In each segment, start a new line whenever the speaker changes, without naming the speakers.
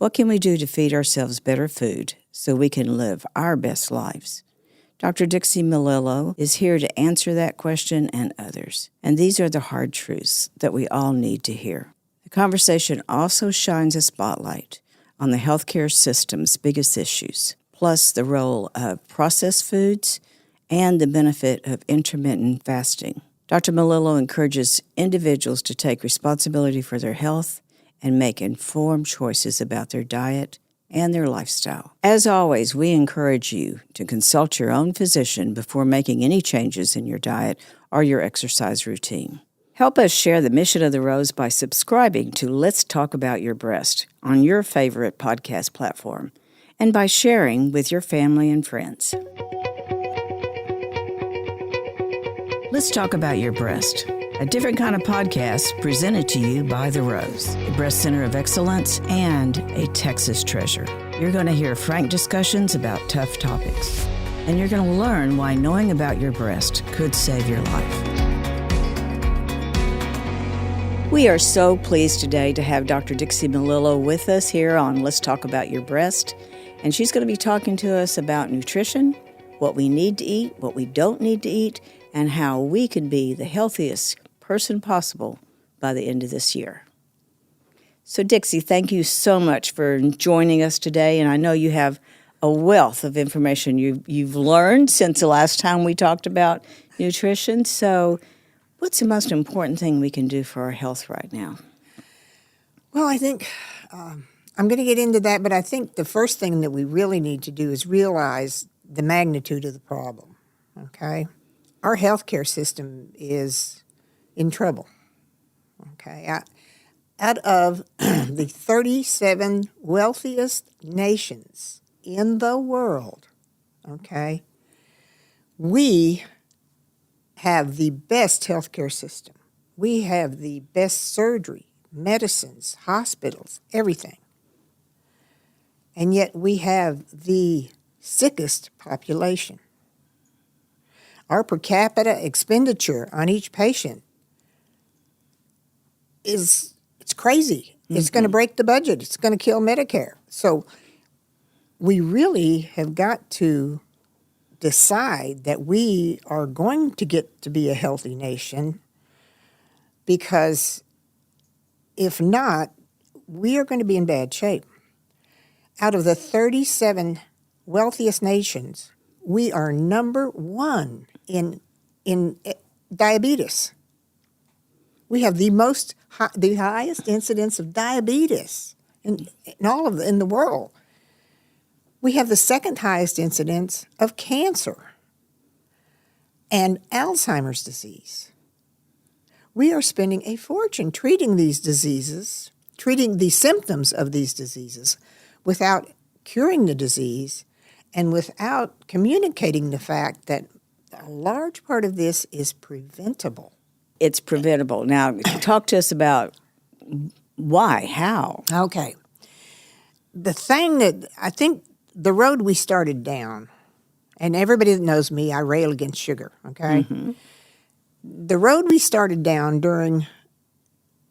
What can we do to feed ourselves better food so we can live our best lives? Dr. Dixie Melillo is here to answer that question and others. And these are the hard truths that we all need to hear. The conversation also shines a spotlight on the healthcare system's biggest issues, plus the role of processed foods and the benefit of intermittent fasting. Dr. Melillo encourages individuals to take responsibility for their health and make informed choices about their diet and their lifestyle. As always, we encourage you to consult your own physician before making any changes in your diet or your exercise routine. Help us share the mission of the Rose by subscribing to Let's Talk About Your Breast on your favorite podcast platform and by sharing with your family and friends. Let's Talk About Your Breast, a different kind of podcast presented to you by The Rose, a breast center of excellence and a Texas treasure. You're going to hear frank discussions about tough topics, and you're going to learn why knowing about your breast could save your life. We are so pleased today to have Dr. Dixie Melillo with us here on Let's Talk About Your Breast, and she's going to be talking to us about nutrition, what we need to eat, what we don't need to eat, and how we can be the healthiest person possible by the end of this year. So Dixie, thank you so much for joining us today, and I know you have a wealth of information you've learned since the last time we talked about nutrition. So what's the most important thing we can do for our health right now?
Well, I think I'm going to get into that, but I think the first thing that we really need to do is realize the magnitude of the problem, okay? Our healthcare system is in trouble, okay? Out of the 37 wealthiest nations in the world, okay, we have the best healthcare system. We have the best surgery, medicines, hospitals, everything. And yet we have the sickest population. Our per capita expenditure on each patient it's crazy. Mm-hmm. It's going to break the budget. It's going to kill Medicare. So we really have got to decide that we are going to get to be a healthy nation, because if not, we are going to be in bad shape. Out of the 37 wealthiest nations, we are number one in diabetes. We have the highest incidence of diabetes in the world. We have the second highest incidence of cancer and Alzheimer's disease. We are spending a fortune treating these diseases, treating the symptoms of these diseases without curing the disease and without communicating the fact that a large part of this is preventable.
It's preventable. Now, talk to us about why, how.
Okay. The thing that I think the road we started down, and everybody that knows me, I rail against sugar, okay? Mm-hmm. The road we started down during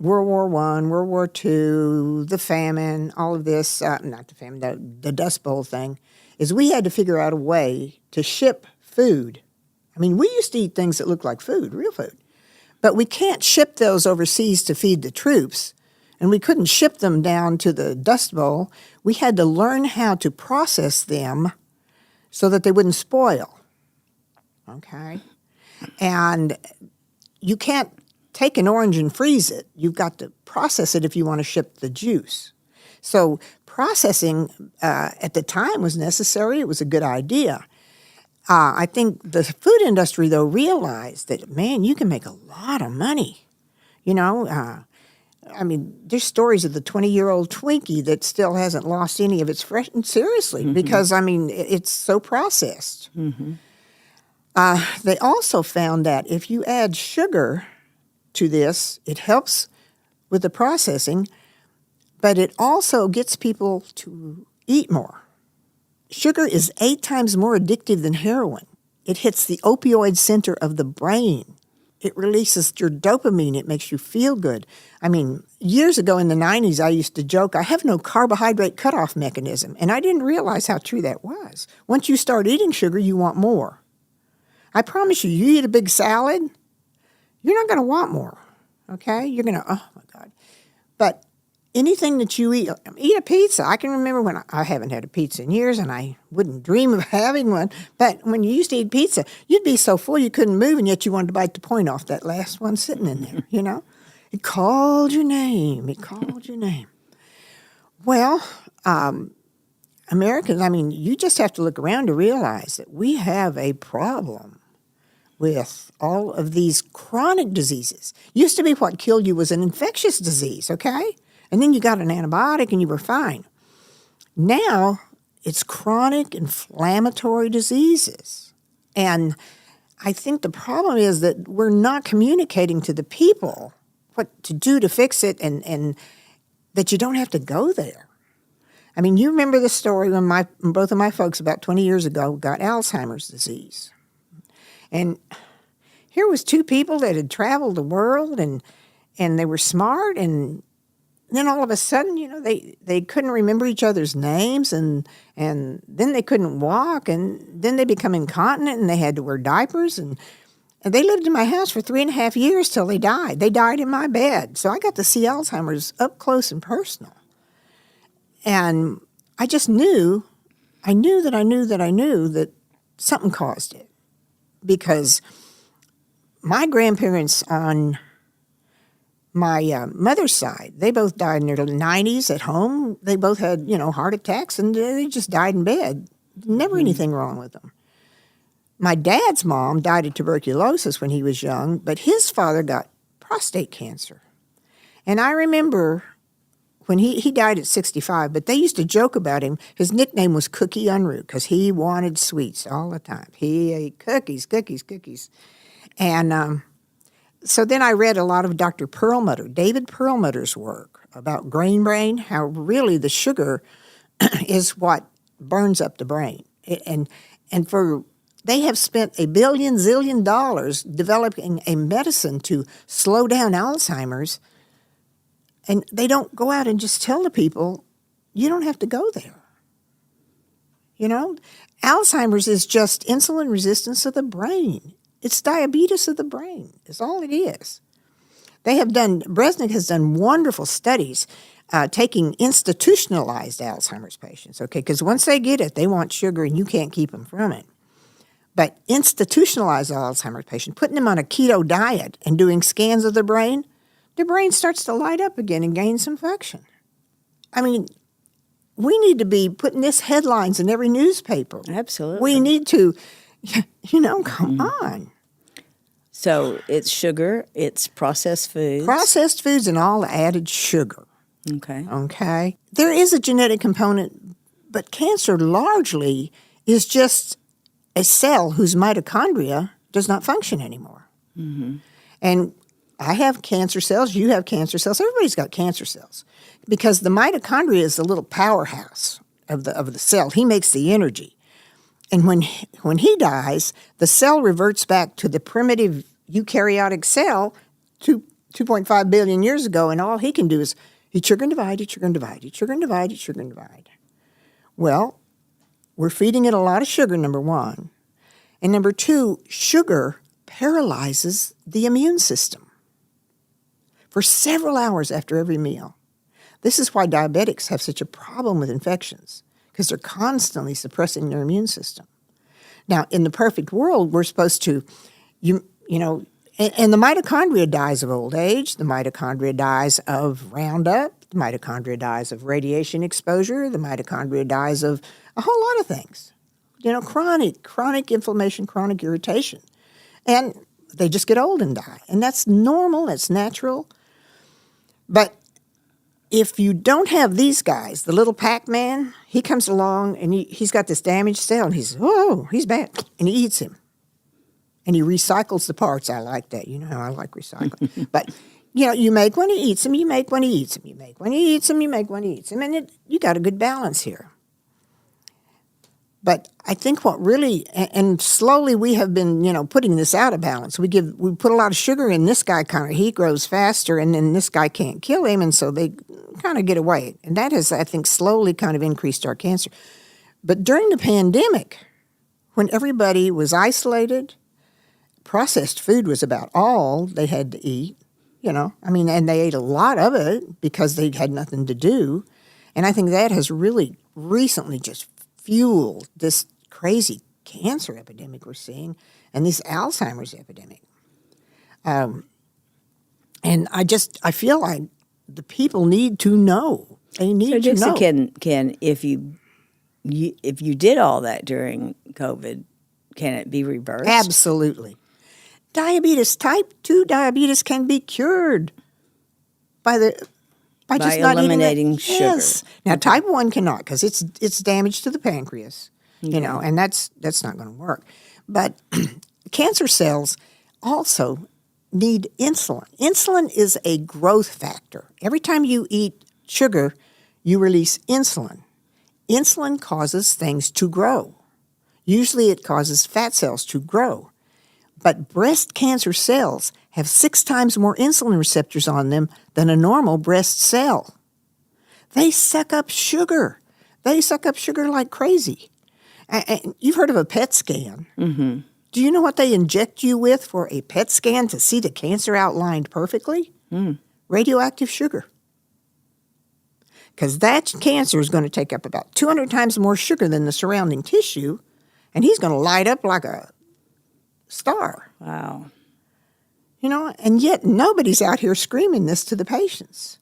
World War I, World War II, the famine, all of this, not the famine, the Dust Bowl thing, is we had to figure out a way to ship food. I mean, we used to eat things that looked like food, real food. But we can't ship those overseas to feed the troops, and we couldn't ship them down to the Dust Bowl. We had to learn how to process them so that they wouldn't spoil, okay? And you can't take an orange and freeze it. You've got to process it if you want to ship the juice. So processing at the time was necessary. It was a good idea. I think the food industry, though, realized that, man, you can make a lot of money. You know, I mean, there's stories of the 20-year-old Twinkie that still hasn't lost any of its freshness, seriously, mm-hmm. because, I mean, it's so processed. Mm-hmm. They also found that if you add sugar to this, it helps with the processing, but it also gets people to eat more. Sugar is 8 times more addictive than heroin. It hits the opioid center of the brain. It releases your dopamine. It makes you feel good. I mean, years ago in the 90s, I used to joke, I have no carbohydrate cutoff mechanism. And I didn't realize how true that was. Once you start eating sugar, you want more. I promise you, you eat a big salad, you're not going to want more. Okay? You're going to, oh my God. But anything that you eat a pizza. I can remember when I haven't had a pizza in years, and I wouldn't dream of having one. But when you used to eat pizza, you'd be so full you couldn't move, and yet you wanted to bite the point off that last one sitting in there, you know? It called your name. It called your name. Well, Americans, I mean, you just have to look around to realize that we have a problem with all of these chronic diseases. Used to be what killed you was an infectious disease, okay? And then you got an antibiotic and you were fine. Now it's chronic inflammatory diseases. And I think the problem is that we're not communicating to the people what to do to fix it and that you don't have to go there. I mean, you remember the story when both of my folks about 20 years ago got Alzheimer's disease. And here was two people that had traveled the world and they were smart, and then all of a sudden, you know, they couldn't remember each other's names, and then they couldn't walk, and then they become incontinent and they had to wear diapers, and they lived in my house for 3.5 years till they died. They died in my bed. So I got to see Alzheimer's up close and personal. And I just knew that something caused it. Because my grandparents on my mother's side, they both died in their 90s at home. They both had, you know, heart attacks, and they just died in bed. Never anything wrong with them. My dad's mom died of tuberculosis when he was young, but his father got prostate cancer. And I remember when he died at 65, but they used to joke about him. His nickname was Cookie Unruh because he wanted sweets all the time. He ate cookies. And so then I read a lot of Dr. David Perlmutter's work about grain brain, how really the sugar is what burns up the brain. They have spent $1 zillion developing a medicine to slow down Alzheimer's. And they don't go out and just tell the people, you don't have to go there. You know, Alzheimer's is just insulin resistance of the brain. It's diabetes of the brain. It's all it is. Bresnik has done wonderful studies taking institutionalized Alzheimer's patients, okay, because once they get it, they want sugar and you can't keep them from it. But institutionalized Alzheimer's patient, putting them on a keto diet and doing scans of their brain starts to light up again and gain some function. I mean, we need to be putting this headlines in every newspaper.
Absolutely.
We need to, you know, come on.
So it's sugar, it's processed foods.
Processed foods and all the added sugar.
Okay.
There is a genetic component, but cancer largely is just a cell whose mitochondria does not function anymore. Mm-hmm. And I have cancer cells, you have cancer cells, everybody's got cancer cells. Because the mitochondria is the little powerhouse of the cell. He makes the energy. And when he dies, the cell reverts back to the primitive eukaryotic cell 2.5 billion years ago, and all he can do is eat sugar and divide, eat sugar and divide, eat sugar and divide, eat sugar and divide. Well, we're feeding it a lot of sugar, number one. And number two, sugar paralyzes the immune system for several hours after every meal. This is why diabetics have such a problem with infections, because they're constantly suppressing their immune system. Now, in the perfect world, we're supposed to, you know, and the mitochondria dies of old age, the mitochondria dies of Roundup, the mitochondria dies of radiation exposure, the mitochondria dies of a whole lot of things. You know, chronic inflammation, chronic irritation. And they just get old and die. And that's normal, that's natural. But if you don't have these guys, the little Pac-Man, he comes along and he's got this damaged cell and he's bad. And he eats him. And he recycles the parts. I like that. You know how I like recycling. But, you know, you make one, he eats him. You make one, he eats him. You make one, he eats him. You make one, he eats him. And you got a good balance here. But I think what really, and slowly we have been, putting this out of balance. We put a lot of sugar in this guy, he grows faster, and then this guy can't kill him, and so they kind of get away. And that has, I think, slowly kind of increased our cancer. But during the pandemic, when everybody was isolated, processed food was about all they had to eat, and they ate a lot of it because they had nothing to do. And I think that has really recently just fueled this crazy cancer epidemic we're seeing and this Alzheimer's epidemic. And I feel like the people need to know. They need to know.
Can if you did all that during COVID, can it be reversed?
Absolutely. Type 2 diabetes can be cured by just not
eliminating sugar.
Yes. Now, type 1 cannot because it's damage to the pancreas, and that's not going to work. But cancer cells also need insulin. Insulin is a growth factor. Every time you eat sugar, you release insulin. Insulin causes things to grow. Usually it causes fat cells to grow. But breast cancer cells have 6 times more insulin receptors on them than a normal breast cell. They suck up sugar. They suck up sugar like crazy. And you've heard of a PET scan.
Mm-hmm.
Do you know what they inject you with for a PET scan to see the cancer outlined perfectly? Radioactive sugar. Because that cancer is going to take up about 200 times more sugar than the surrounding tissue, and he's going to light up like a star.
Wow.
And yet nobody's out here screaming this to the patients.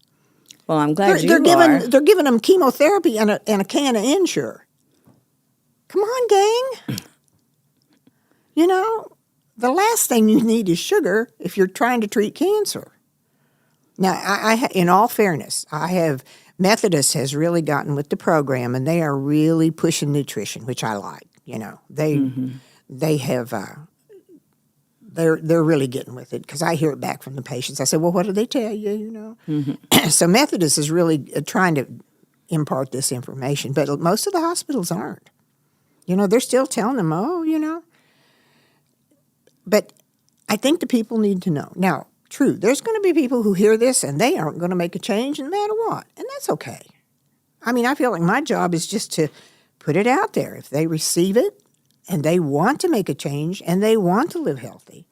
Well, I'm glad
They're giving them chemotherapy and a can of Ensure. Come on, gang. The last thing you need is sugar if you're trying to treat cancer. Now, I in all fairness, Methodist has really gotten with the program, and they are really pushing nutrition, which I like. They have. They're really getting with it because I hear it back from the patients. I say, well, what do they tell you?
Mm-hmm.
So Methodist is really trying to impart this information, but most of the hospitals aren't. They're still telling them, But I think the people need to know. Now, true, there's going to be people who hear this and they aren't going to make a change no matter what, and that's okay. I feel like my job is just to put it out there. If they receive it and they want to make a change and they want to live healthy.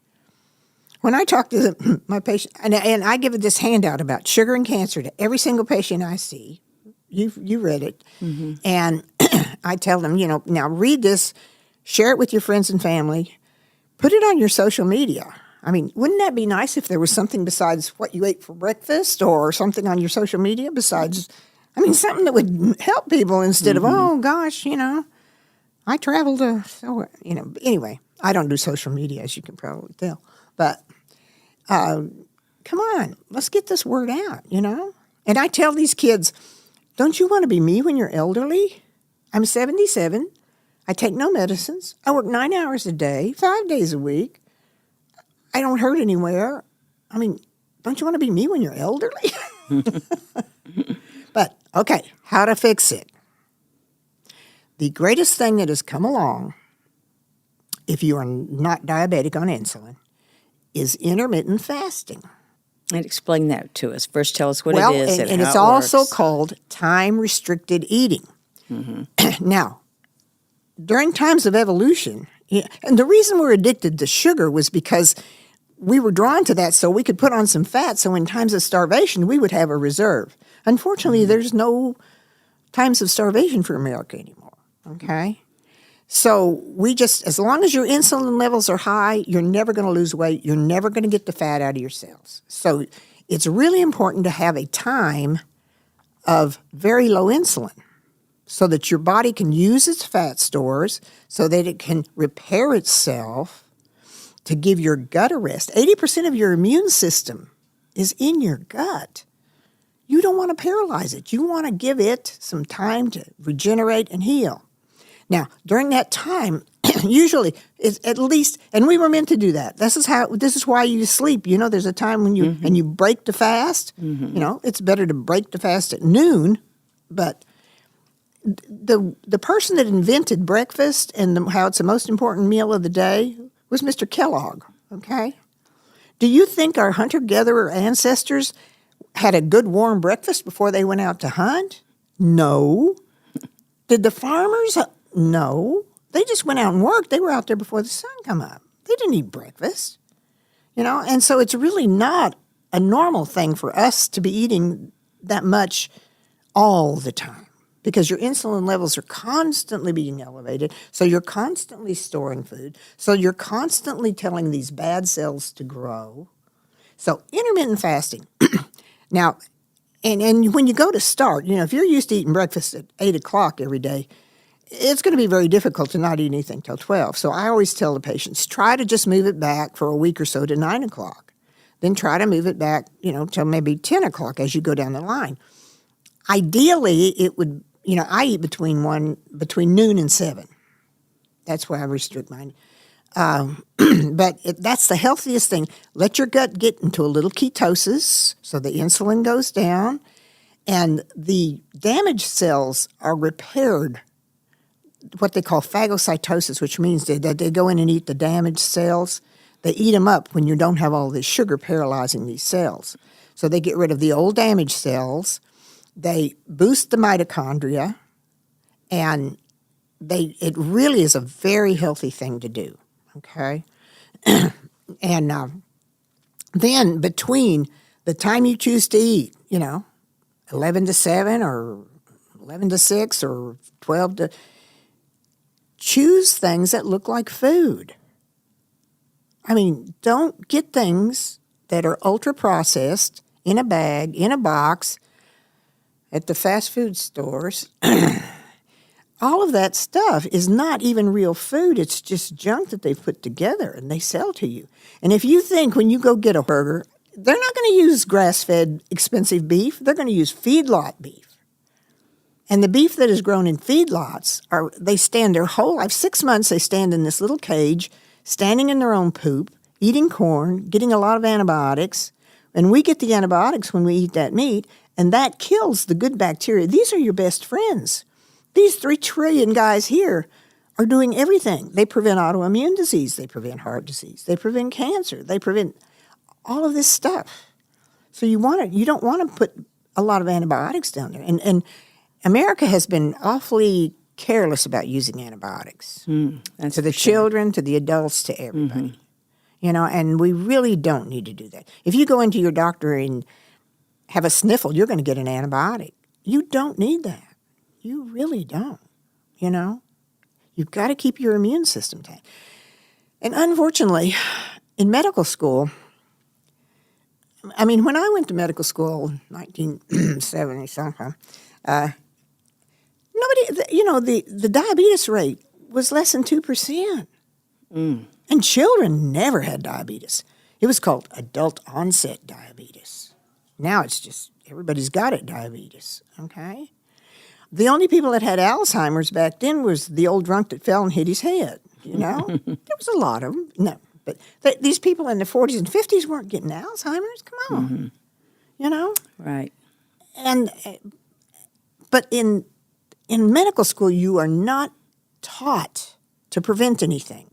When I talk to my patient, and I give this handout about sugar and cancer to every single patient I see, you read it, and I tell them, now read this, share it with your friends and family, put it on your social media. Wouldn't that be nice if there was something besides what you ate for breakfast or something on your social media besides, something that would help people instead of, oh, gosh, I traveled anyway, I don't do social media, as you can probably tell. But come on, let's get this word out, And I tell these kids, don't you want to be me when you're elderly? I'm 77. I take no medicines. I work 9 hours a day, 5 days a week. I don't hurt anywhere. Don't you want to be me when you're elderly? But, okay, how to fix it. The greatest thing that has come along, if you are not diabetic on insulin, is intermittent fasting.
And explain that to us. First, tell us what
it
is
and
how
it's
it
also
works.
called time-restricted eating. Now, during times of evolution, and the reason we're addicted to sugar was because we were drawn to that so we could put on some fat so in times of starvation we would have a reserve. Unfortunately, there's no times of starvation for America anymore, okay? So we just, as long as your insulin levels are high, you're never going to lose weight. You're never going to get the fat out of your cells. So it's really important to have a time of very low insulin so that your body can use its fat stores so that it can repair itself to give your gut a rest. 80% of your immune system is in your gut. You don't want to paralyze it. You want to give it some time to regenerate and heal. Now, during that time, usually it's at least, and we were meant to do that. This is why you sleep. There's a time when you break the fast. It's better to break the fast at noon, but the person that invented breakfast and how it's the most important meal of the day was Mr. Kellogg, okay? Do you think our hunter-gatherer ancestors had a good warm breakfast before they went out to hunt? No. Did the farmers? No. They just went out and worked. They were out there before the sun come up. They didn't eat breakfast, and so it's really not a normal thing for us to be eating that much all the time because your insulin levels are constantly being elevated, so you're constantly storing food, so you're constantly telling these bad cells to grow. So intermittent fasting. Now, and when you go to start, if you're used to eating breakfast at 8 o'clock every day, it's going to be very difficult to not eat anything till 12. So I always tell the patients, try to just move it back for a week or so to 9 o'clock. Then try to move it back, till maybe 10 o'clock as you go down the line. Ideally, it would, I eat between noon and 7. That's where I restrict mine. But that's the healthiest thing. Let your gut get into a little ketosis so the insulin goes down and the damaged cells are repaired, what they call phagocytosis, which means that they go in and eat the damaged cells. They eat them up when you don't have all this sugar paralyzing these cells. So they get rid of the old damaged cells. They boost the mitochondria, and it really is a very healthy thing to do. Okay, and then between the time you choose to eat, 11 to 7 or 11 to 6 or 12 to, choose things that look like food. I mean, don't get things that are ultra-processed in a bag, in a box, at the fast food stores. All of that stuff is not even real food. It's just junk that they've put together and they sell to you. And if you think when you go get a burger, they're not going to use grass-fed expensive beef. They're going to use feedlot beef. And the beef that is grown in feedlots, they stand their whole life. 6 months they stand in this little cage, standing in their own poop, eating corn, getting a lot of antibiotics. And we get the antibiotics when we eat that meat, and that kills the good bacteria. These are your best friends. These 3 trillion guys here are doing everything. They prevent autoimmune disease. They prevent heart disease. They prevent cancer. They prevent all of this stuff. So you don't want to put a lot of antibiotics down there. And America has been awfully careless about using antibiotics to the children, to the adults, to everybody. And we really don't need to do that. If you go into your doctor and have a sniffle, you're going to get an antibiotic. You don't need that. You really don't, You've got to keep your immune system tight. And unfortunately, in medical school, when I went to medical school in 1970-something, the diabetes rate was less than 2%. And children never had diabetes. It was called adult onset diabetes. Now it's just everybody's got it, diabetes, okay? The only people that had Alzheimer's back then was the old drunk that fell and hit his head, There was a lot of them. No, but these people in the 40s and 50s weren't getting Alzheimer's. Come on,
Right.
But in medical school, you are not taught to prevent anything.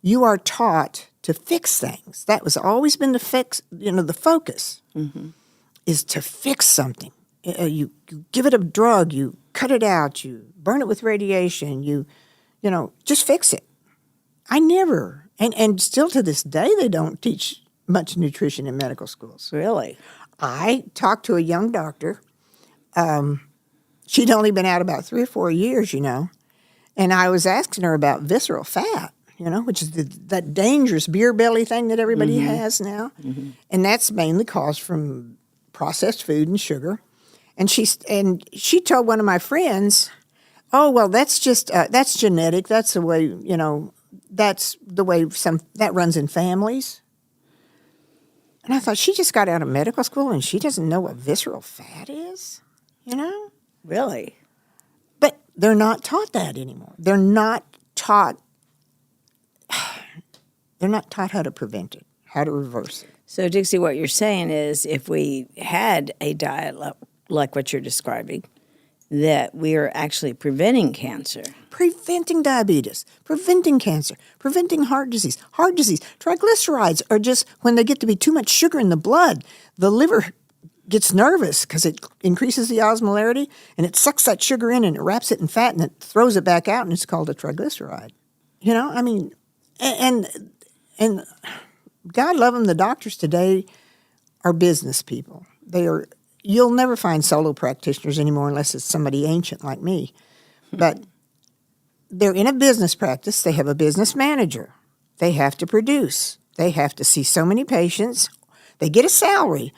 You are taught to fix things. That was always been the focus is to fix something. You give it a drug, you cut it out, you burn it with radiation, you just fix it. I never, and still to this day, they don't teach much nutrition in medical schools.
Really?
I talked to a young doctor. She'd only been out about 3 or 4 years, and I was asking her about visceral fat, which is that dangerous beer belly thing that everybody has now. And that's mainly caused from processed food and sugar. And she told one of my friends, "Oh, well, that's just that's genetic. That's the way that's the way that runs in families." And I thought, she just got out of medical school and she doesn't know what visceral fat is,
Really?
But they're not taught that anymore. They're not taught how to prevent it, how to reverse it.
So, Dixie, what you're saying is if we had a diet like what you're describing, that we are actually preventing cancer.
Preventing diabetes, preventing cancer, preventing heart disease. Heart disease, triglycerides are just, when they get to be too much sugar in the blood, the liver gets nervous because it increases the osmolarity, and it sucks that sugar in and it wraps it in fat and it throws it back out, and it's called a triglyceride. You know, I mean, and God love them, the doctors today are business people. You'll never find solo practitioners anymore unless it's somebody ancient like me. But they're in a business practice. They have a business manager. They have to produce. They have to see so many patients. They get a salary.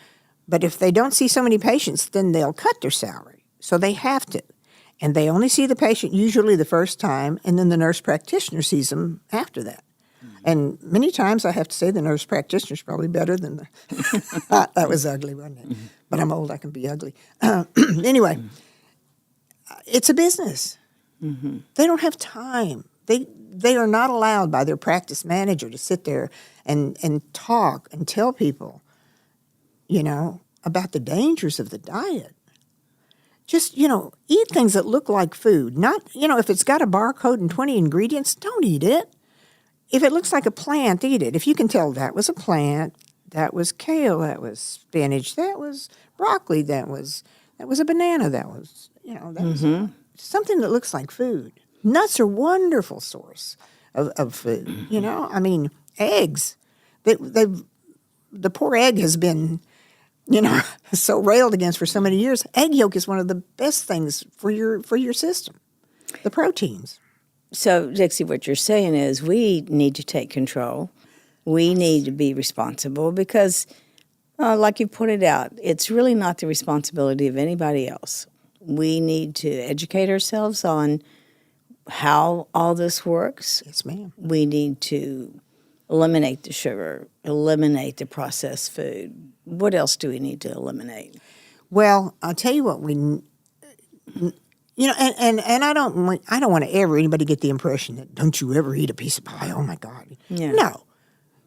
But if they don't see so many patients, then they'll cut their salary. So they have to. And they only see the patient usually the first time, and then the nurse practitioner sees them after that. And many times I have to say the nurse practitioner is probably better than the... That was ugly, wasn't it? But I'm old, I can be ugly. Anyway, it's a business. They don't have time. They are not allowed by their practice manager to sit there and talk and tell people, you know, about the dangers of the diet. Just, you know, eat things that look like food. Not, you know, if it's got a barcode and 20 ingredients, don't eat it. If it looks like a plant, eat it. If you can tell that was a plant, that was kale, that was spinach, that was broccoli, that was a banana, that was, you know, that was something that looks like food. Nuts are a wonderful source of food, you know. I mean, eggs. The poor egg has been, you know, so railed against for so many years. Egg yolk is one of the best things for your system, the proteins.
So, Dixie, what you're saying is we need to take control. We need to be responsible because, like you pointed out, it's really not the responsibility of anybody else. We need to educate ourselves on how all this works.
Yes, ma'am.
We need to eliminate the sugar, eliminate the processed food. What else do we need to eliminate?
Well, I'll tell you what you know, and I don't want to ever anybody get the impression that don't you ever eat a piece of pie? Oh my God!
Yeah.
No,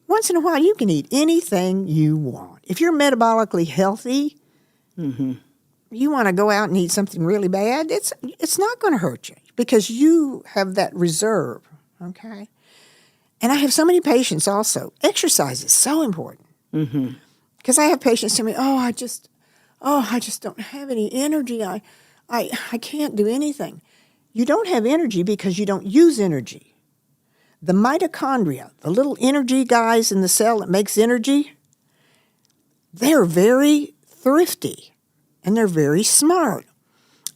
once in a while you can eat anything you want. If you're metabolically healthy, you want to go out and eat something really bad. It's not going to hurt you because you have that reserve. Okay, and I have so many patients also. Exercise is so important because I have patients tell me, I just don't have any energy. I can't do anything. You don't have energy because you don't use energy. The mitochondria, the little energy guys in the cell that makes energy, they're very thrifty and they're very smart.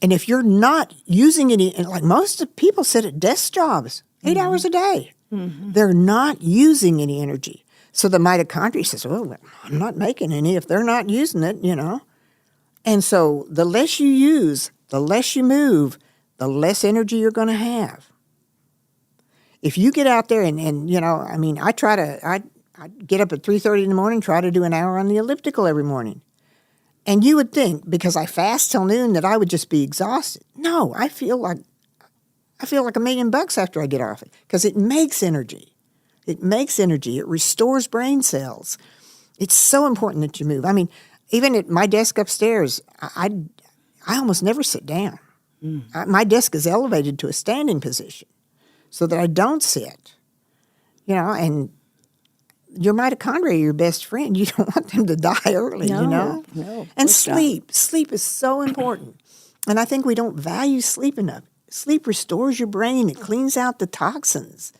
And if you're not using any, like most of people sit at desk jobs, 8 hours a day, they're not using any energy. So the mitochondria says, well, I'm not making any if they're not using it, you know. And so the less you use, the less you move, the less energy you're going to have. If you get out there and you know, I mean, I get up at 3:30 in the morning, try to do an hour on the elliptical every morning. And you would think, because I fast till noon, that I would just be exhausted. No, I feel like $1 million after I get off it because it makes energy. It makes energy. It restores brain cells. It's so important that you move. I mean, even at my desk upstairs, I almost never sit down. My desk is elevated to a standing position so that I don't sit. You know, and your mitochondria are your best friend. You don't want them to die early, you know?
No.
And sleep. Sleep is so important. And I think we don't value sleep enough. Sleep restores your brain. It cleans out the toxins,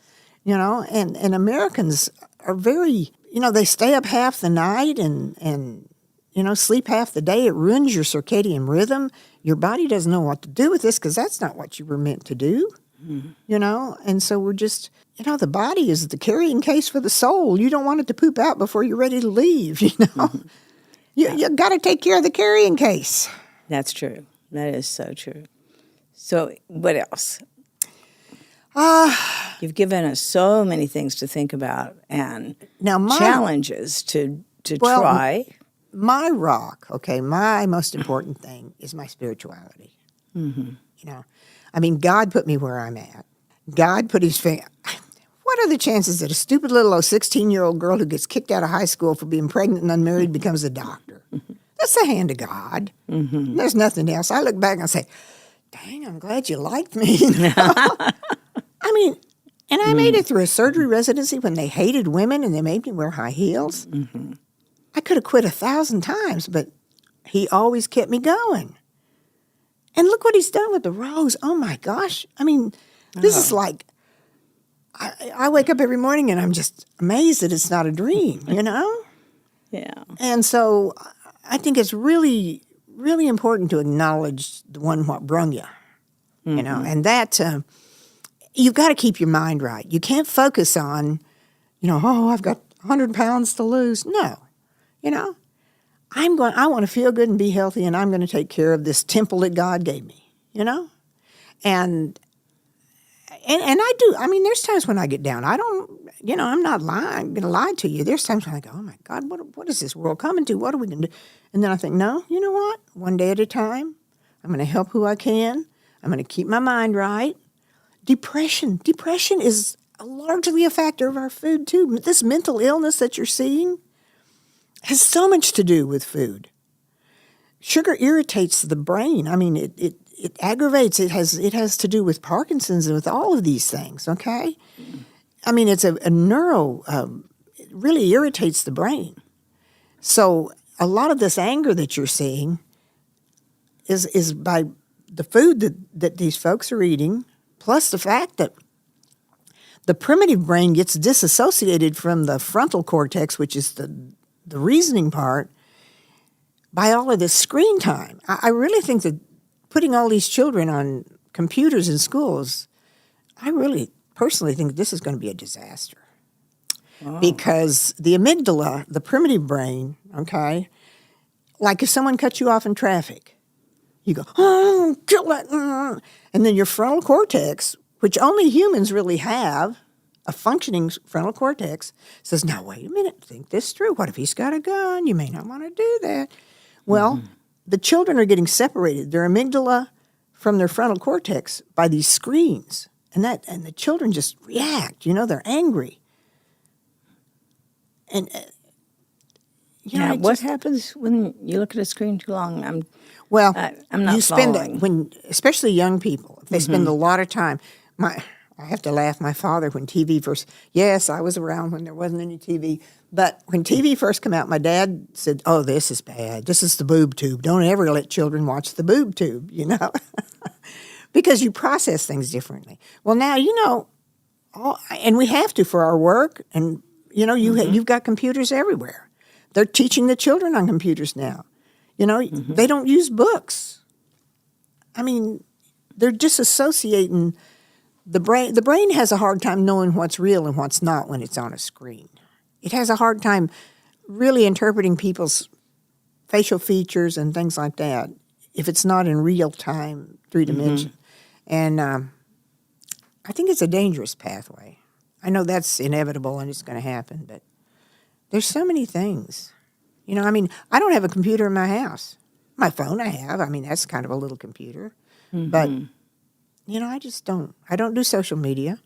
you know? And Americans are very, you know, they stay up half the night and you know, sleep half the day. It ruins your circadian rhythm. Your body doesn't know what to do with this because that's not what you were meant to do, you know? And so we're just, you know, the body is the carrying case for the soul. You don't want it to poop out before you're ready to leave, you know? You got to take care of the carrying case.
That's true. That is so true. So what else? You've given us so many things to think about and challenges to try.
My rock, okay, my most important thing is my spirituality. You know, I mean, God put me where I'm at. God put his finger. What are the chances that a stupid little 16-year-old girl who gets kicked out of high school for being pregnant and unmarried becomes a doctor? That's the hand of God. There's nothing else. I look back and I say, dang, I'm glad you liked me. You know? I mean, and I made it through a surgery residency when they hated women and they made me wear high heels. Mm-hmm. I could have quit 1,000 times, but he always kept me going. And look what he's done with the rose. Oh, my gosh. I mean, this is like, I wake up every morning and I'm just amazed that it's not a dream, you know?
Yeah.
And so I think it's really, really important to acknowledge the one what brung you, you know, and that you've got to keep your mind right. You can't focus on, you know, oh, I've got 100 pounds to lose. No, you know, I want to feel good and be healthy, and I'm going to take care of this temple that God gave me, you know, and I do. I mean, there's times when I get down. I don't, you know, I'm not lying. I'm going to lie to you. There's times when I go, oh, my God, what is this world coming to? What are we going to do? And then I think, no, you know what? One day at a time. I'm going to help who I can. I'm going to keep my mind right. Depression is largely a factor of our food, too. This mental illness that you're seeing has so much to do with food. Sugar irritates the brain. I mean, it aggravates. It has to do with Parkinson's and with all of these things, okay? I mean, it's a neuro, it really irritates the brain. So a lot of this anger that you're seeing is by the food that these folks are eating, plus the fact that the primitive brain gets disassociated from the frontal cortex, which is the reasoning part, by all of this screen time. I really think that putting all these children on computers in schools, I really personally think this is going to be a disaster. Wow. Because the amygdala, the primitive brain, okay, like if someone cuts you off in traffic, you go, oh, kill that. And then your frontal cortex, which only humans really have, a functioning frontal cortex, says, now, wait a minute, think this through. What if he's got a gun? You may not want to do that. Well, the children are getting separated, their amygdala from their frontal cortex, by these screens. And the children just react, you know, they're angry. And,
what happens when you look at a screen too long? I'm not
you spend
following.
Especially young people, they spend a lot of time. I have to laugh. My father, when TV first, yes, I was around when there wasn't any TV, but when TV first came out, my dad said, oh, this is bad. This is the boob tube. Don't ever let children watch the boob tube, you know, because you process things differently. Well, now, you know, and we have to for our work, and, you know, you've got computers everywhere. They're teaching the children on computers now. You know, they don't use books. I mean, they're disassociating the brain. The brain has a hard time knowing what's real and what's not when it's on a screen. It has a hard time really interpreting people's facial features and things like that if it's not in real time, 3-dimension. And I think it's a dangerous pathway. I know that's inevitable and it's going to happen, but there's so many things. You know, I mean, I don't have a computer in my house. My phone I have. I mean, that's kind of a little computer. But, you know, I just don't. I don't do social media.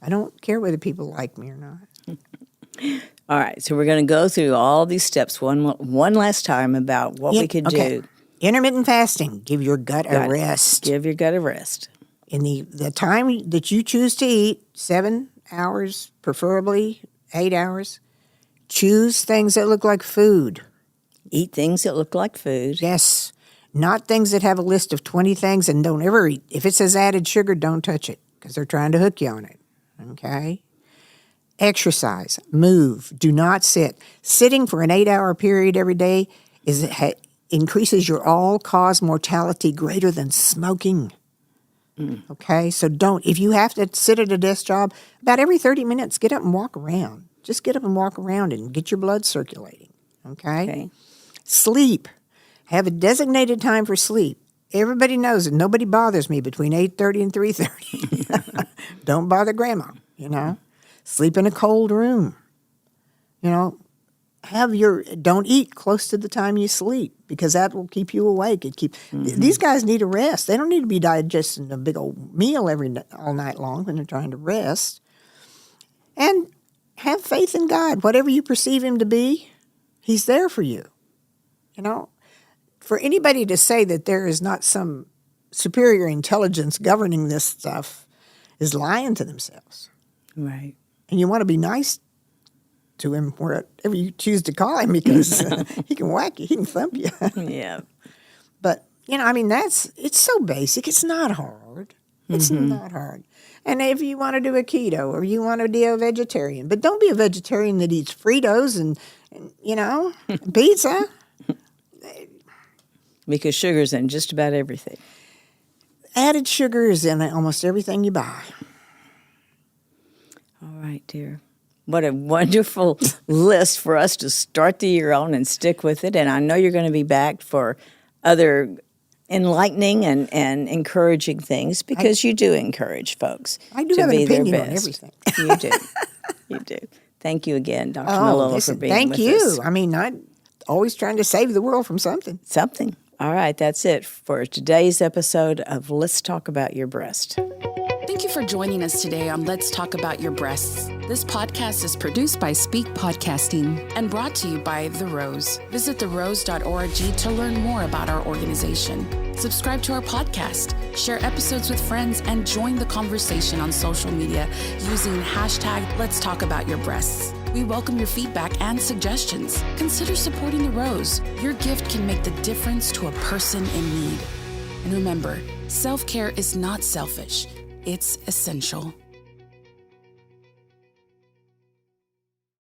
I don't care whether people like me or not.
All right, so we're going to go through all these steps one last time about what we could do.
Intermittent fasting. Give your gut a rest.
Give your gut a rest.
In the time that you choose to eat, 7 hours, preferably 8 hours, choose things that look like food.
Eat things that look like food.
Yes. Not things that have a list of 20 things, and don't ever eat. If it says added sugar, don't touch it because they're trying to hook you on it. Okay? Exercise. Move. Do not sit. Sitting for an 8-hour period every day increases your all-cause mortality greater than smoking. Okay? So don't. If you have to sit at a desk job, about every 30 minutes, get up and walk around. Just get up and walk around and get your blood circulating. Okay? Sleep. Have a designated time for sleep. Everybody knows that nobody bothers me between 8:30 and 3:30. Don't bother Grandma, you know. Sleep in a cold room. You know, don't eat close to the time you sleep because that will keep you awake. These guys need a rest. They don't need to be digesting a big old meal all night long when they're trying to rest. And have faith in God. Whatever you perceive him to be, he's there for you. You know, for anybody to say that there is not some superior intelligence governing this stuff is lying to themselves.
Right.
And you want to be nice to him wherever you choose to call him, because he can whack you, he can thump you.
Yeah.
But, it's so basic. It's not hard. It's not hard. And if you want to do a keto or you want to be a vegetarian, but don't be a vegetarian that eats Fritos and pizza.
Because sugar's in just about everything.
Added sugar is in almost everything you buy.
All right, dear. What a wonderful list for us to start the year on and stick with it. And I know you're going to be back for other enlightening and encouraging things, because you do encourage folks
I do
to
have
be
an opinion
their
on
best.
everything.
You do. You do. Thank you again, Dr. Melillo, for being with us.
Thank you. I'm always trying to save the world from something.
Something. All right, that's it for today's episode of Let's Talk About Your Breast.
Thank you for joining us today on Let's Talk About Your Breasts. This podcast is produced by Speak Podcasting and brought to you by The Rose. Visit therose.org to learn more about our organization. Subscribe to our podcast, share episodes with friends, and join the conversation on social media using hashtag Let's Talk About Your Breasts. We welcome your feedback and suggestions. Consider supporting The Rose. Your gift can make the difference to a person in need. And remember, self-care is not selfish. It's essential.